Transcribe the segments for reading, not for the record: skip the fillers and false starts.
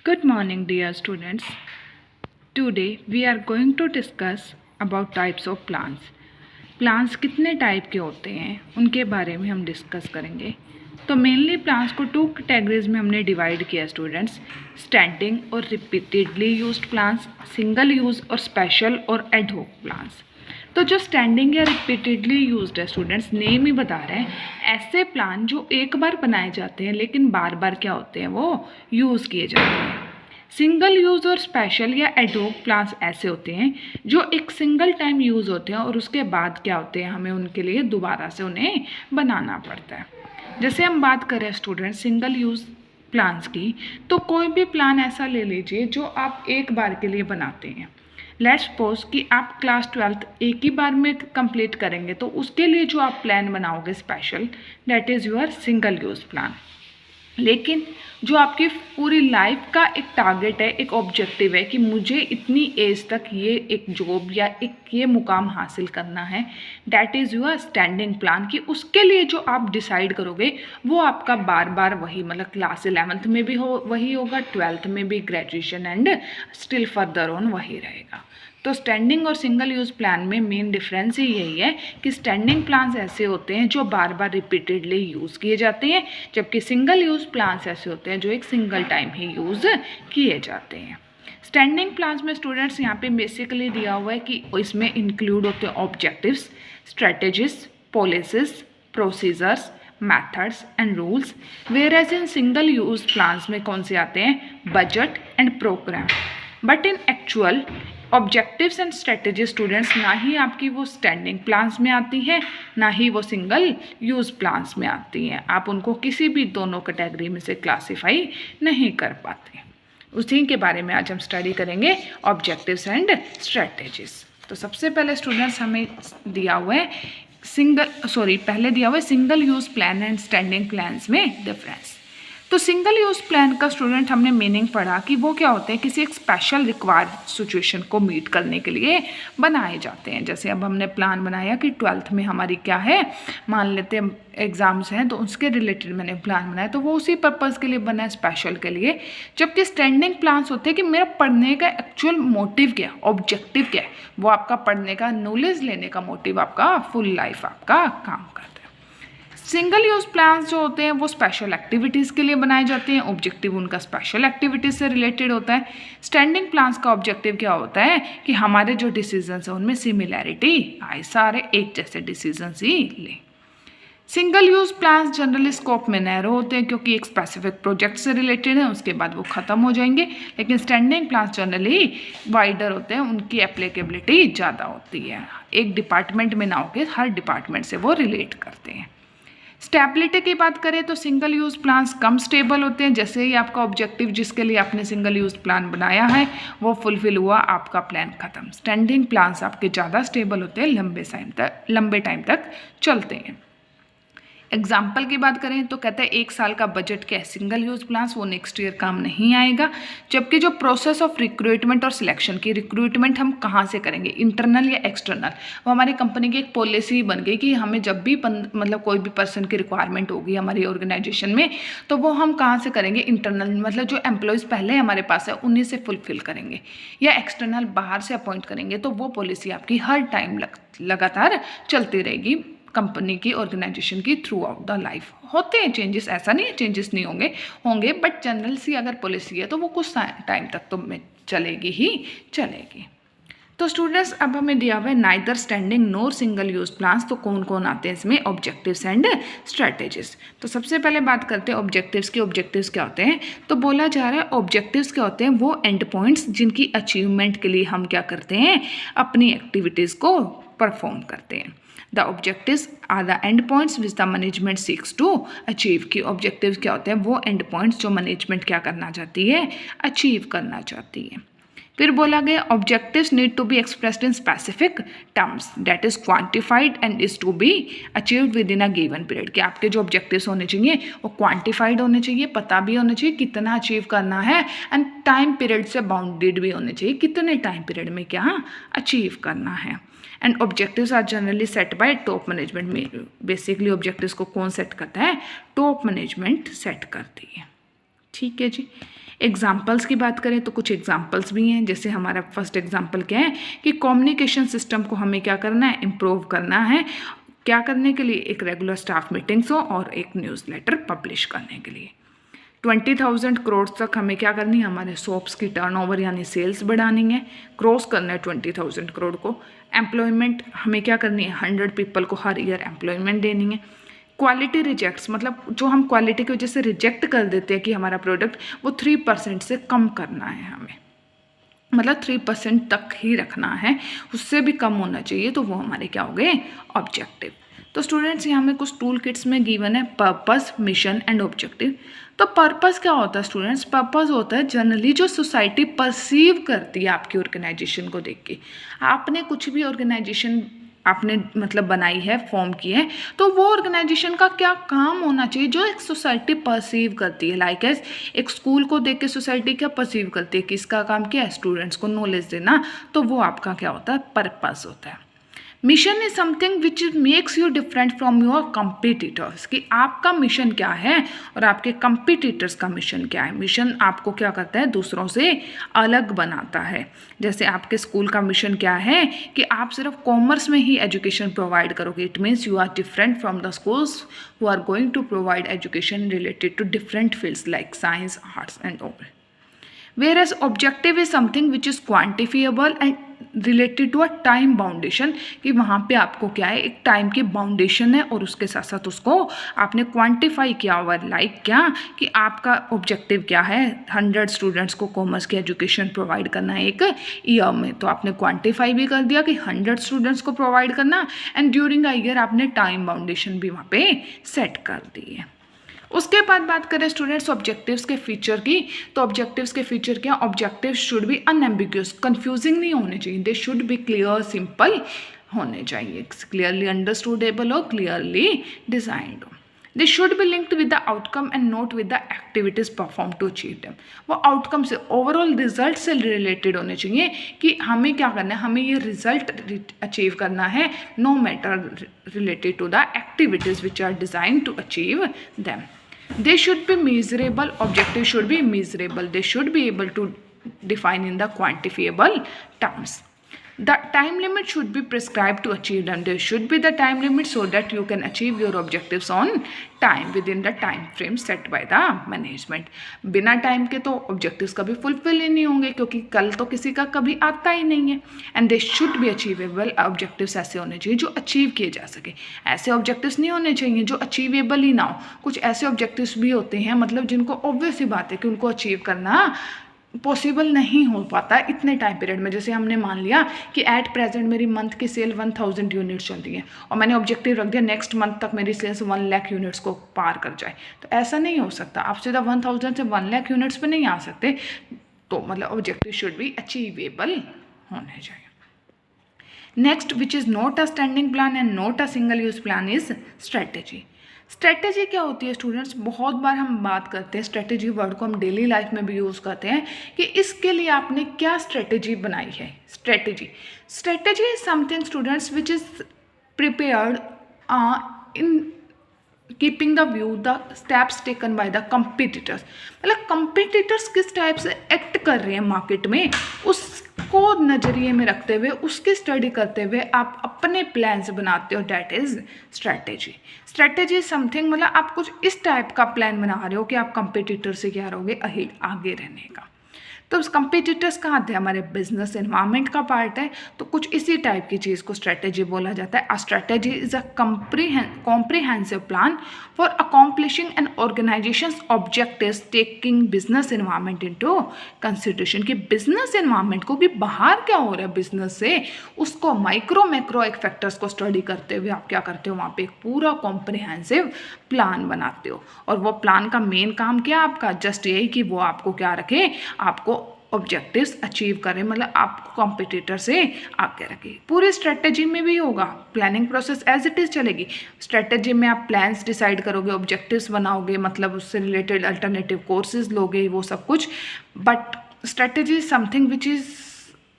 Good morning, dear students. Today we are going to discuss about types of plants. Plants कितने type के होते हैं उनके बारे में हम डिस्कस करेंगे। तो मेनली प्लांट्स को टू कैटेगरीज में हमने डिवाइड किया स्टूडेंट्स, स्टैंडिंग और repeatedly used plants, single use और स्पेशल और एड हॉक प्लांट्स। तो जो स्टैंडिंग या रिपीटेडली यूज्ड है स्टूडेंट्स, नेम ही बता रहे हैं, ऐसे प्लांट जो एक बार बनाए जाते हैं लेकिन बार बार क्या होते हैं वो यूज़ किए जाते हैं। सिंगल यूज़ और स्पेशल या एडोक प्लांट्स ऐसे होते हैं जो एक सिंगल टाइम यूज़ होते हैं और उसके बाद क्या होते हैं, हमें उनके लिए दोबारा से उन्हें बनाना पड़ता है। जैसे हम बात करें स्टूडेंट सिंगल यूज़ प्लांट्स की, तो कोई भी प्लान ऐसा ले लीजिए जो आप एक बार के लिए बनाते हैं। लेट्स सपोज कि आप क्लास 12th एक ही बार में कंप्लीट करेंगे, तो उसके लिए जो आप प्लान बनाओगे special, that is your single use plan. लेकिन जो आपकी पूरी लाइफ का एक टारगेट है, एक ऑब्जेक्टिव है कि मुझे इतनी एज तक ये एक जॉब या एक ये मुकाम हासिल करना है, that is your standing plan. कि उसके लिए जो आप डिसाइड करोगे वो आपका बार बार वही, मतलब क्लास 11th में भी वही होगा, 12th में भी, graduation and still further on वही रहेगा। तो स्टैंडिंग और सिंगल यूज़ प्लान में मेन डिफरेंस ही यही है कि स्टैंडिंग प्लान्स ऐसे होते हैं जो बार बार रिपीटेडली यूज़ किए जाते हैं, जबकि सिंगल यूज़ प्लान्स ऐसे होते हैं जो एक सिंगल टाइम ही यूज़ किए जाते हैं। स्टैंडिंग प्लान्स में स्टूडेंट्स यहाँ पे बेसिकली दिया हुआ है कि इसमें इंक्लूड होते हैं objectives, strategies, policies, procedures, methods and rules, whereas in single use plans में कौन से आते हैं, budget and programme. But in actual objectives and strategy students ना ही आपकी वो स्टैंडिंग प्लान्स में आती है, ना ही वो सिंगल यूज़ प्लान्स में आती हैं। आप उनको किसी भी दोनों कैटेगरी में से क्लासीफाई नहीं कर पाते। उसी के बारे में आज हम स्टडी करेंगे, ऑब्जेक्टिव्स एंड स्ट्रेटेजीज। तो सबसे पहले स्टूडेंट्स हमें दिया हुआ है पहले दिया हुआ है single use plan and standing plans में डिफरेंस। तो सिंगल यूज़ प्लान का स्टूडेंट हमने मीनिंग पढ़ा कि वो क्या होते हैं, किसी एक स्पेशल रिक्वायर्ड सिचुएशन को मीट करने के लिए बनाए जाते हैं। जैसे अब हमने प्लान बनाया कि 12th में हमारी क्या है, मान लेते हैं एग्ज़ाम्स हैं, तो उसके रिलेटेड मैंने प्लान बनाया, तो वो उसी पर्पज़ के लिए बना है, स्पेशल के लिए। जबकि स्टैंडिंग प्लान्स होते हैं कि मेरा पढ़ने का एक्चुअल मोटिव क्या है, ऑब्जेक्टिव क्या है, वो आपका पढ़ने का, नॉलेज लेने का मोटिव आपका फुल लाइफ आपका काम करता है। सिंगल यूज़ प्लान्स जो होते हैं वो स्पेशल एक्टिविटीज़ के लिए बनाए जाते हैं, ऑब्जेक्टिव उनका स्पेशल एक्टिविटीज़ से रिलेटेड होता है। स्टैंडिंग प्लान्स का ऑब्जेक्टिव क्या होता है कि हमारे जो डिसीजंस हैं उनमें सिमिलैरिटी आए, सारे एक जैसे डिसीजंस ही लें। Single use plans generally scope में नैरो होते हैं क्योंकि एक स्पेसिफिक प्रोजेक्ट से रिलेटेड है, उसके बाद वो ख़त्म हो जाएंगे। लेकिन स्टैंडिंग प्लान्स जनरली वाइडर होते हैं, उनकी एप्लीकेबिलिटी ज़्यादा होती है, एक डिपार्टमेंट में ना होकर हर डिपार्टमेंट से वो रिलेट करते हैं। स्टेबिलिटी की बात करें तो सिंगल यूज़ प्लान्स कम स्टेबल होते हैं। जैसे ही आपका ऑब्जेक्टिव जिसके लिए आपने सिंगल यूज़ प्लान बनाया है वो फुलफिल हुआ, आपका प्लान ख़त्म। स्टैंडिंग प्लान्स आपके ज़्यादा स्टेबल होते हैं, लंबे टाइम तक चलते हैं। एग्जाम्पल की बात करें तो कहते हैं 1 साल का बजट क्या है, सिंगल यूज़ प्लान्स, वो नेक्स्ट ईयर काम नहीं आएगा। जबकि जो प्रोसेस ऑफ रिक्रूटमेंट और सिलेक्शन की, रिक्रूटमेंट हम कहाँ से करेंगे, इंटरनल या एक्सटर्नल, वो हमारी कंपनी की एक पॉलिसी बन गई कि हमें जब भी मतलब कोई भी पर्सन की रिक्वायरमेंट होगी हमारी ऑर्गेनाइजेशन में, तो वो हम कहाँ से करेंगे, इंटरनल, मतलब जो एम्प्लॉयज़ पहले हमारे पास है उन्हीं से फुलफिल करेंगे, या एक्सटर्नल बाहर से अपॉइंट करेंगे। तो वो पॉलिसी आपकी हर टाइम लगातार चलती रहेगी कंपनी की, ऑर्गेनाइजेशन की, थ्रू आउट द लाइफ। होते हैं चेंजेस, ऐसा नहीं है चेंजेस नहीं होंगे, बट जनरल सी अगर पॉलिसी है तो वो कुछ टाइम तक तो चलेगी ही चलेगी। तो स्टूडेंट्स अब हमें दिया हुआ है नाइदर स्टैंडिंग नोर सिंगल यूज़ प्लान्स। तो कौन कौन आते हैं इसमें, ऑब्जेक्टिव्स एंड स्ट्रेटेजीज। तो सबसे पहले बात करते हैं ऑब्जेक्टिव्स की। ऑब्जेक्टिव्स क्या होते हैं, तो बोला जा रहा है ऑब्जेक्टिव्स क्या होते हैं, वो एंड पॉइंट्स जिनकी अचीवमेंट के लिए हम क्या करते हैं, अपनी एक्टिविटीज़ को परफॉर्म करते हैं। The objectives are the end points which the management seeks to achieve. की ऑब्जेक्टिव्स क्या होते हैं, वो एंड पॉइंट्स जो मैनेजमेंट क्या करना चाहती है, अचीव करना चाहती है। फिर बोला गया objectives need to be expressed in specific terms that is quantified and is to be achieved within a given period. कि आपके जो ऑब्जेक्टिव्स होने चाहिए वो क्वांटिफाइड होने चाहिए, पता भी होना चाहिए कितना अचीव करना है, एंड टाइम पीरियड से बाउंडेड भी होने चाहिए, कितने टाइम पीरियड में क्या अचीव करना है। And objectives are generally set by top management. में बेसिकली ऑब्जेक्टिव्स को कौन सेट करता है, टॉप मैनेजमेंट सेट करती है। ठीक है जी। एग्जाम्पल्स की बात करें तो कुछ एग्जाम्पल्स भी हैं, जैसे हमारा फर्स्ट एग्जाम्पल क्या है कि कम्युनिकेशन सिस्टम को हमें क्या करना है, इम्प्रूव करना है। क्या करने के लिए, एक रेगुलर स्टाफ मीटिंग्स हो और एक न्यूज़लेटर पब्लिश करने के लिए। 20,000 करोड़ तक हमें क्या करनी है, हमारे शॉप्स की टर्नओवर यानी सेल्स बढ़ानी है, क्रॉस करना है 20,000 करोड़ को। एम्प्लॉयमेंट हमें क्या करनी है, 100 पीपल को हर ईयर एम्प्लॉयमेंट देनी है। क्वालिटी रिजेक्ट्स मतलब जो हम क्वालिटी की वजह से रिजेक्ट कर देते हैं कि हमारा प्रोडक्ट, वो 3% से कम करना है हमें, मतलब 3% तक ही रखना है, उससे भी कम होना चाहिए। तो वो हमारे क्या हो गए, ऑब्जेक्टिव। तो स्टूडेंट्स यहाँ में कुछ टूल किट्स में गिवन है पर्पस, मिशन एंड ऑब्जेक्टिव। तो पर्पस क्या होता है स्टूडेंट्स, पर्पस होता है जनरली जो सोसाइटी परसीव करती है आपकी ऑर्गेनाइजेशन को देख के। आपने कुछ भी ऑर्गेनाइजेशन आपने मतलब बनाई है, फॉर्म की है, तो वो ऑर्गेनाइजेशन का क्या काम होना चाहिए जो एक सोसाइटी परसीव करती है। लाइक एज एक स्कूल को देख के सोसाइटी क्या परसीव करती है कि इसका काम क्या है, स्टूडेंट्स को नॉलेज देना, तो वो आपका क्या होता है, पर्पस होता है। Mission is something which makes you different from your competitors, कि आपका मिशन क्या है और आपके कंपिटिटर्स का मिशन क्या है। मिशन आपको क्या करता है, दूसरों से अलग बनाता है। जैसे आपके स्कूल का मिशन क्या है कि आप सिर्फ कॉमर्स में ही एजुकेशन प्रोवाइड करोगे, it means you are different from the schools who are going to provide education related to different fields like science, arts and all. Whereas objective is something which is quantifiable and related to a time बाउंडेशन, कि वहाँ पे आपको क्या है, एक time की बाउंडेशन है और उसके साथ साथ उसको आपने क्वांटिफाई किया हुआ है। लाइक क्या कि आपका ऑब्जेक्टिव क्या है, 100 स्टूडेंट्स को कॉमर्स की एजुकेशन प्रोवाइड करना है एक ईयर में, तो आपने क्वांटिफाई भी कर दिया कि 100 स्टूडेंट्स को प्रोवाइड करना, एंड ड्यूरिंग अ ईयर आपने टाइम बाउंडेशन भी वहाँ पे सेट कर दी है। उसके बाद बात करें स्टूडेंट्स ऑब्जेक्टिव्स के फीचर की, तो ऑब्जेक्टिव्स के फीचर क्या, objective should be unambiguous, confusing नहीं होने चाहिए, they should be clear, simple होने चाहिए, क्लियरली अंडरस्टूडेबल हो, क्लियरली डिजाइंड हो। They should be linked with the outcome and not with the activities perform to achieve them, वो outcome से, overall result से रिलेटेड होने चाहिए कि हमें क्या करना है, हमें ये रिजल्ट अचीव करना है, no matter related to the activities which are design to achieve them. They should be measurable, objective should be measurable, they should be able to define in the quantifiable terms. The time limit should be prescribed to achieve them, there should be the time limit so that you can achieve your objectives on time within the time frame set by the management. बिना time के तो objectives कभी fulfil ही नहीं होंगे, क्योंकि कल तो किसी का कभी आता ही नहीं है। And they should B achievable, objectives ऐसे होने चाहिए जो अचीव किए जा सके, ऐसे ऑब्जेक्टिव्स नहीं होने चाहिए जो अचीवेबल ही ना हो। कुछ ऐसे ऑब्जेक्टिव्स भी होते हैं मतलब जिनको ऑब्वियस ही बात है कि उनको अचीव करना पॉसिबल नहीं हो पाता इतने टाइम पीरियड में। जैसे हमने मान लिया कि एट प्रेजेंट मेरी मंथ की सेल 1000 यूनिट्स चल रही है और मैंने ऑब्जेक्टिव रख दिया नेक्स्ट मंथ तक मेरी सेल्स 1 लाख यूनिट्स को पार कर जाए, तो ऐसा नहीं हो सकता। आप सीधा 1000 से 1 लाख यूनिट्स पे नहीं आ सकते, तो मतलब ऑब्जेक्टिव शुड बी अचीवेबल होने चाहिए। Next which is not a standing plan and not a single use plan is strategy. Strategy क्या होती है स्टूडेंट्स, बहुत बार हम बात करते हैं स्ट्रेटेजी वर्ड को, हम डेली लाइफ में भी यूज़ करते हैं कि इसके लिए आपने क्या स्ट्रेटेजी बनाई है। Strategy is something students which is prepared in keeping the view the steps taken by the competitors, मतलब कंपिटिटर्स किस टाइप से एक्ट कर रहे हैं मार्केट में, उसको नज़रिए में रखते हुए, उसकी स्टडी करते हुए आप अपने प्लान्स बनाते हो, that is strategy. Strategy something मतलब आप कुछ इस टाइप का प्लान बना रहे हो कि आप कंपिटिटर से क्या रहोगे, आगे रहने का। तो कंपिटिटर्स कहाँ आते हैं, हमारे बिजनेस एनवायरनमेंट का पार्ट है, तो कुछ इसी टाइप की चीज़ को स्ट्रेटेजी बोला जाता है। A strategy is a comprehensive plan for accomplishing an organisation's objectives taking business environment into consideration, कि बिजनेस एनवायरनमेंट को भी बाहर क्या हो रहा है बिजनेस से, उसको माइक्रो मैक्रो एक फैक्टर्स को स्टडी करते हुए आप क्या करते हो, वहाँ पे एक पूरा कॉम्प्रिहेंसिव प्लान बनाते हो। और वो प्लान का मेन काम क्या है आपका, जस्ट यही कि वो आपको क्या रखे, आपको ऑब्जेक्टिव्स अचीव करें, मतलब आपको कॉम्पिटिटर से आगे रखे। पूरी स्ट्रेटेजी में भी होगा, planning process as it is चलेगी। स्ट्रेटेजी में आप प्लान्स डिसाइड करोगे, ऑब्जेक्टिव्स बनाओगे, मतलब उससे रिलेटेड अल्टरनेटिव कोर्सेज लोगे, वो सब कुछ, but strategy is something which is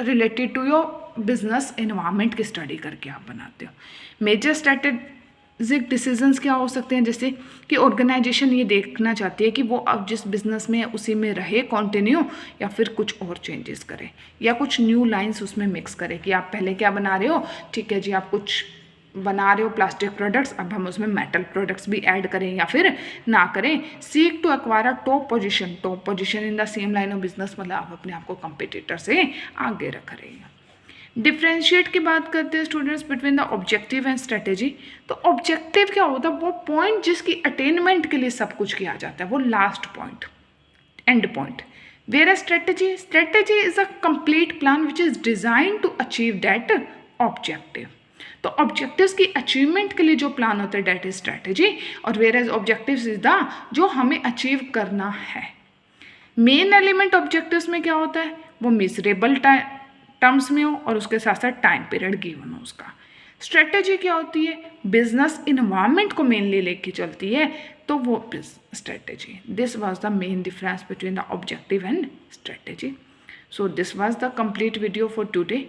related to your business environment की स्टडी करके आप बनाते हो। मेजर बेसिक डिसीजंस क्या हो सकते हैं, जैसे कि ऑर्गेनाइजेशन ये देखना चाहती है कि वो अब जिस बिज़नेस में उसी में रहे कंटिन्यू, या फिर कुछ और चेंजेस करे, या कुछ न्यू लाइंस उसमें मिक्स करे कि आप पहले क्या बना रहे हो, ठीक है जी, आप कुछ बना रहे हो प्लास्टिक प्रोडक्ट्स, अब हम उसमें मेटल प्रोडक्ट्स भी ऐड करें या फिर ना करें। Seek to acquire a top position in the same line of business, मतलब आप अपने आप को कंपिटिटर से आगे रख रहे हैं। डिफ्रेंशिएट की बात करते हैं students between the objective and strategy. तो ऑब्जेक्टिव क्या होता है, वो पॉइंट जिसकी अटेनमेंट के लिए सब कुछ किया जाता है, वो last point, end point. Where strategy is a complete plan which is design to achieve that objective. तो ऑब्जेक्टिव्स की अचीवमेंट के लिए जो प्लान होता है दैट इज स्ट्रेटेजी, और whereas objectives is the जो हमें अचीव करना है। मेन एलिमेंट ऑब्जेक्टिव्स में क्या होता है, वो मिजरेबल टर्म्स में हो और उसके साथ साथ टाइम पीरियड गिवन हो उसका। स्ट्रेटेजी क्या होती है, बिजनेस इन्वायरमेंट को मेनली लेके चलती है, तो वो strategy. This was the main difference between the objective and strategy. So this was the complete video for today.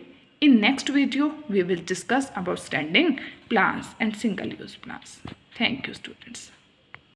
In next video we will discuss about standing plans and single use plans. Thank you students.